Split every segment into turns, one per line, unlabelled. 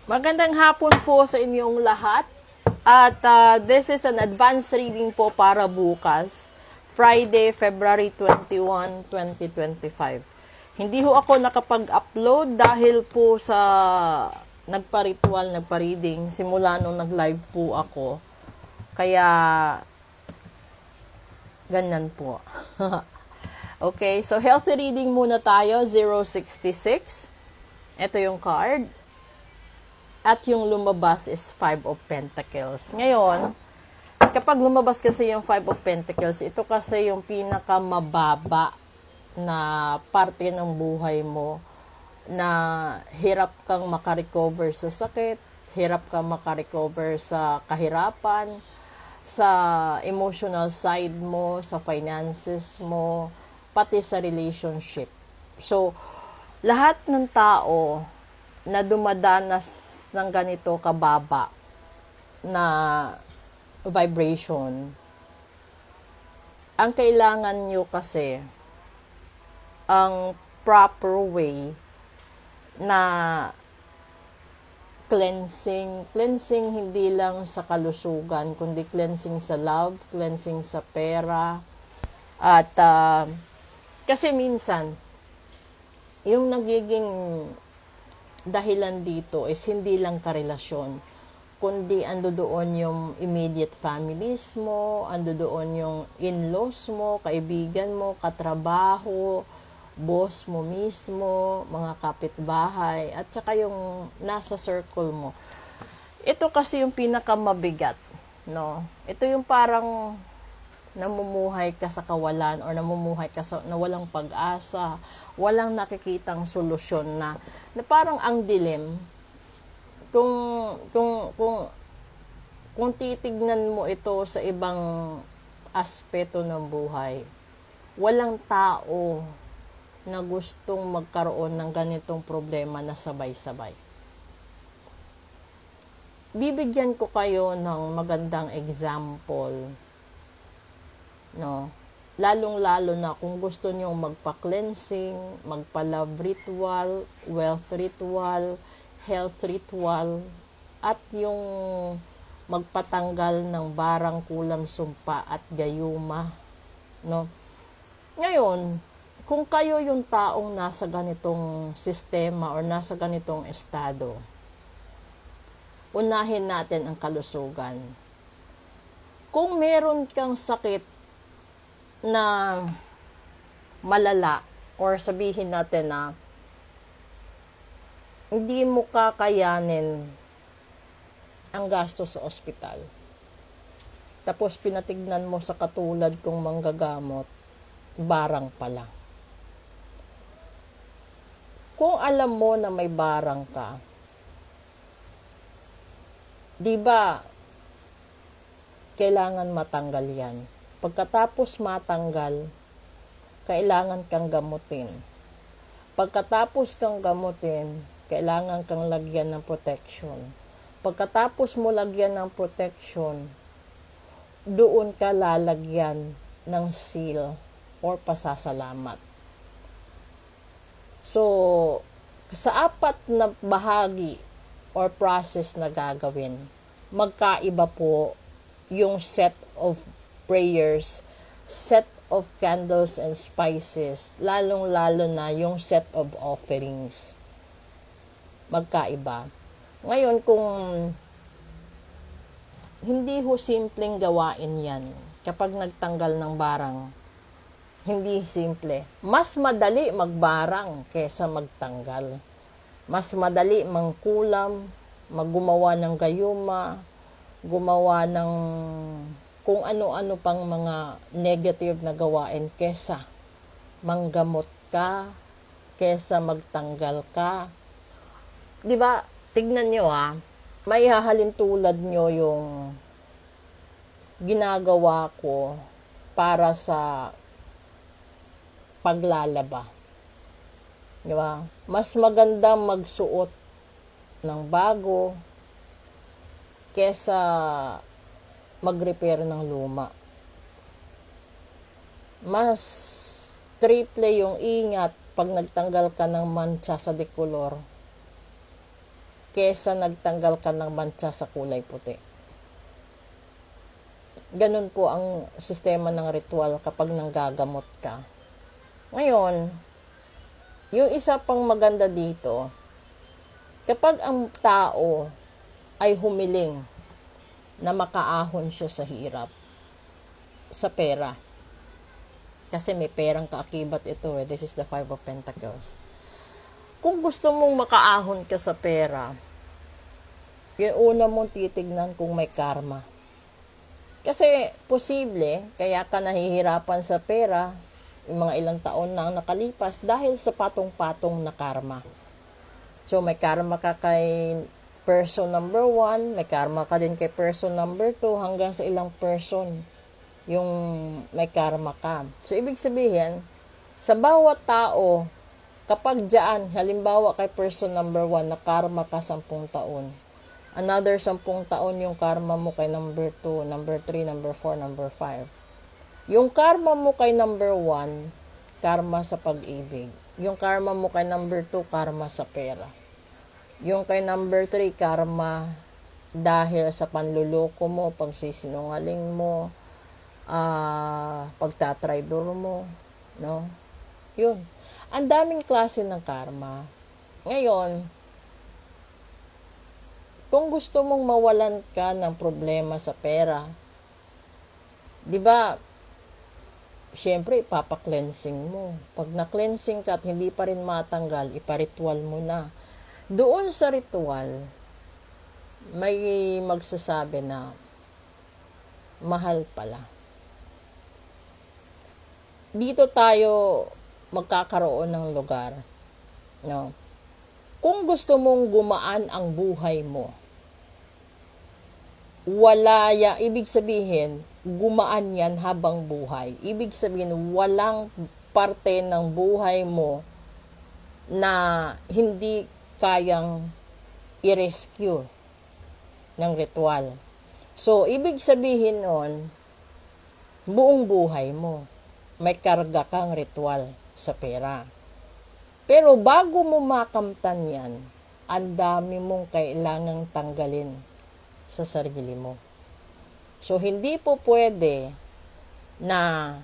Magandang hapon po sa inyong lahat. At this is an advanced reading po para bukas, Friday, February 21, 2025. Hindi ho ako nakapag-upload dahil po sa nagpa-reading, simula nung nag-live po ako. Kaya, ganyan po. Okay, so healthy reading muna tayo, 066. Ito yung card. At yung lumabas is Five of Pentacles. Ngayon, kapag lumabas kasi yung Five of Pentacles, ito kasi yung pinakamababa na parte ng buhay mo na hirap kang makarecover sa sakit, hirap kang makarecover sa kahirapan, sa emotional side mo, sa finances mo, pati sa relationship. So, lahat ng tao na dumadanas ng ganito kababa na vibration, ang kailangan nyo kasi ang proper way na cleansing hindi lang sa kalusugan, kundi cleansing sa love, cleansing sa pera, at kasi minsan yung nagiging dahilan dito is hindi lang karelasyon, kundi ando doon yung immediate families mo, ando doon yung in-laws mo, kaibigan mo, katrabaho, boss mo mismo, mga kapitbahay, at saka yung nasa circle mo. Ito kasi yung pinakamabigat, no? Ito yung parang namumuhay ka sa kawalan or namumuhay ka sa na walang pag-asa, walang nakikitang solusyon na parang ang dilim. Kung titignan mo ito sa ibang aspeto ng buhay, walang tao na gustong magkaroon ng ganitong problema na sabay-sabay. Bibigyan ko kayo ng magandang example, no? Lalong-lalo na kung gusto niyo magpa-cleansing, magpa-love ritual, wealth ritual, health ritual, at yung magpatanggal ng barang kulam sumpa at gayuma, no? Ngayon, kung kayo yung taong nasa ganitong sistema or nasa ganitong estado, unahin natin ang kalusugan. Kung meron kang sakit na malala, or sabihin natin na hindi mo kakayanin ang gasto sa ospital, tapos pinatignan mo sa katulad kong manggagamot, barang pala. Kung alam mo na may barang ka, di ba kailangan matanggal yan? Pagkatapos matanggal, kailangan kang gamutin. Pagkatapos kang gamutin, kailangan kang lagyan ng protection. Pagkatapos mo lagyan ng protection, doon ka lalagyan ng seal or pasasalamat. So, sa apat na bahagi or process na gagawin, magkaiba po yung set of prayers, set of candles and spices, lalong-lalo na yung set of offerings. Magkaiba. Ngayon, kung hindi ho simpleng gawain yan, kapag nagtanggal ng barang, hindi simple. Mas madali magbarang kesa magtanggal. Mas madali mangkulam, maggumawa ng gayuma, gumawa ng kung ano-ano pang mga negative na gawain kesa manggamot ka, kesa magtanggal ka. 'Di ba? Tignan niyo may hahalin tulad niyo yung ginagawa ko para sa paglalaba. 'Di ba? Mas maganda magsuot ng bago kesa mag-repair ng luma. Mas triple yung ingat pag nagtanggal ka ng mancha sa decolor kesa nagtanggal ka ng mancha sa kulay puti. Ganun po ang sistema ng ritual kapag nanggagamot ka. Ngayon, yung isa pang maganda dito, kapag ang tao ay humiling na makaahon siya sa hirap, sa pera, kasi may perang kaakibat ito this is the 5 of Pentacles. Kung gusto mong makaahon ka sa pera, yung una mong titignan kung may karma. Kasi posible, kaya ka nahihirapan sa pera, yung mga ilang taon na nakalipas, dahil sa patong-patong na karma. So may karma ka kay person number 1, may karma ka din kay person number 2, hanggang sa ilang person yung may karma ka. So ibig sabihin, sa bawat tao, kapag dyan, halimbawa kay person number 1 na karma ka 10 taon, another 10 taon yung karma mo kay number 2, number 3, number 4, number 5. Yung karma mo kay number 1, karma sa pag-ibig. Yung karma mo kay number 2, karma sa pera. Yung kay number 3, karma dahil sa panluloko mo, pagsisinungaling mo, pagtatraidor mo, no? Yun. Ang daming klase ng karma. Ngayon, kung gusto mong mawalan ka ng problema sa pera, di ba, syempre, ipapa-cleansing mo. Pag na-cleansing ka at hindi pa rin matanggal, iparitual mo na. Doon sa ritual, may magsasabi na, mahal pala. Dito tayo magkakaroon ng lugar, no? Kung gusto mong gumaan ang buhay mo, ibig sabihin, gumaan yan habang buhay. Ibig sabihin, walang parte ng buhay mo na hindi kayang i-rescue ng ritual. So, ibig sabihin nun, buong buhay mo, may karga kang ritual sa pera. Pero bago mo makamtan yan, ang dami mong kailangang tanggalin sa sarili mo. So, hindi po pwede na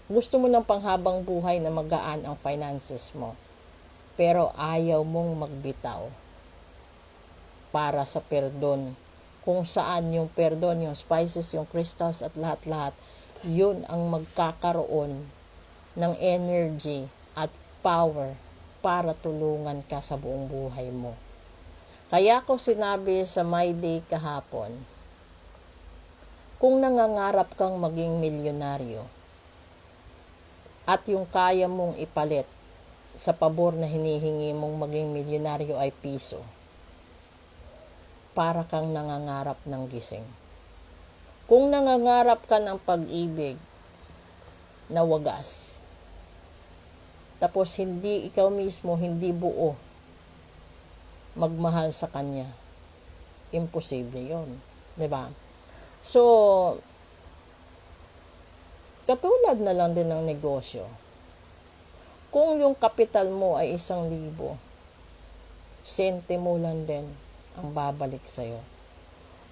gusto mo ng panghabang buhay na magaan ang finances mo, pero ayaw mong magbitaw para sa perdon. Kung saan yung perdon, yung spices, yung crystals at lahat-lahat, yun ang magkakaroon ng energy at power para tulungan ka sa buong buhay mo. Kaya ko sinabi sa My Day kahapon, kung nangangarap kang maging milyonaryo at yung kaya mong ipalit sa pabor na hinihingi mong maging milyonaryo ay piso, para kang nangangarap ng gising. Kung nangangarap ka ng pag-ibig na wagas, tapos hindi ikaw mismo, hindi buo magmahal sa kanya, imposible yun. Diba? So, katulad na lang din ng negosyo. Kung yung kapital mo ay 1,000, sentimo lang din ang babalik sa'yo.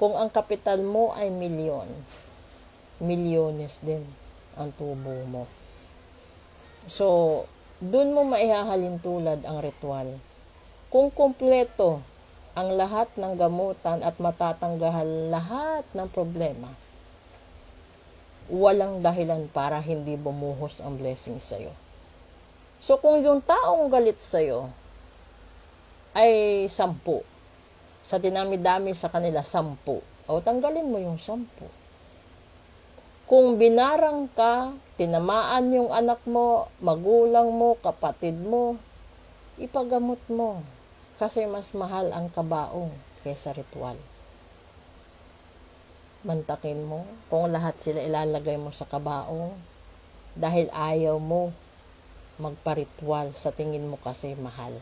Kung ang kapital mo ay 1,000,000, milyones din ang tubo mo. So, dun mo maihahalin tulad ang ritual. Kung kumpleto ang lahat ng gamutan at matatanggahan lahat ng problema, walang dahilan para hindi bumuhos ang blessing sa'yo. So, kung yung taong galit sa'yo ay 10, sa dinami-dami sa kanila 10, o tanggalin mo yung 10. Kung binarang ka, tinamaan yung anak mo, magulang mo, kapatid mo, ipagamot mo. Kasi mas mahal ang kabaong kaysa ritual. Mantakin mo kung lahat sila ilalagay mo sa kabaong dahil ayaw mo magpa-ritual, sa tingin mo kasi mahal.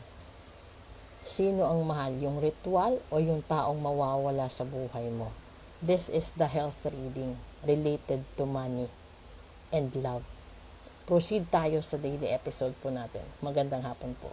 Sino ang mahal? Yung ritual o yung taong mawawala sa buhay mo? This is the health reading related to money and love. Proceed tayo sa daily episode po natin. Magandang hapon po.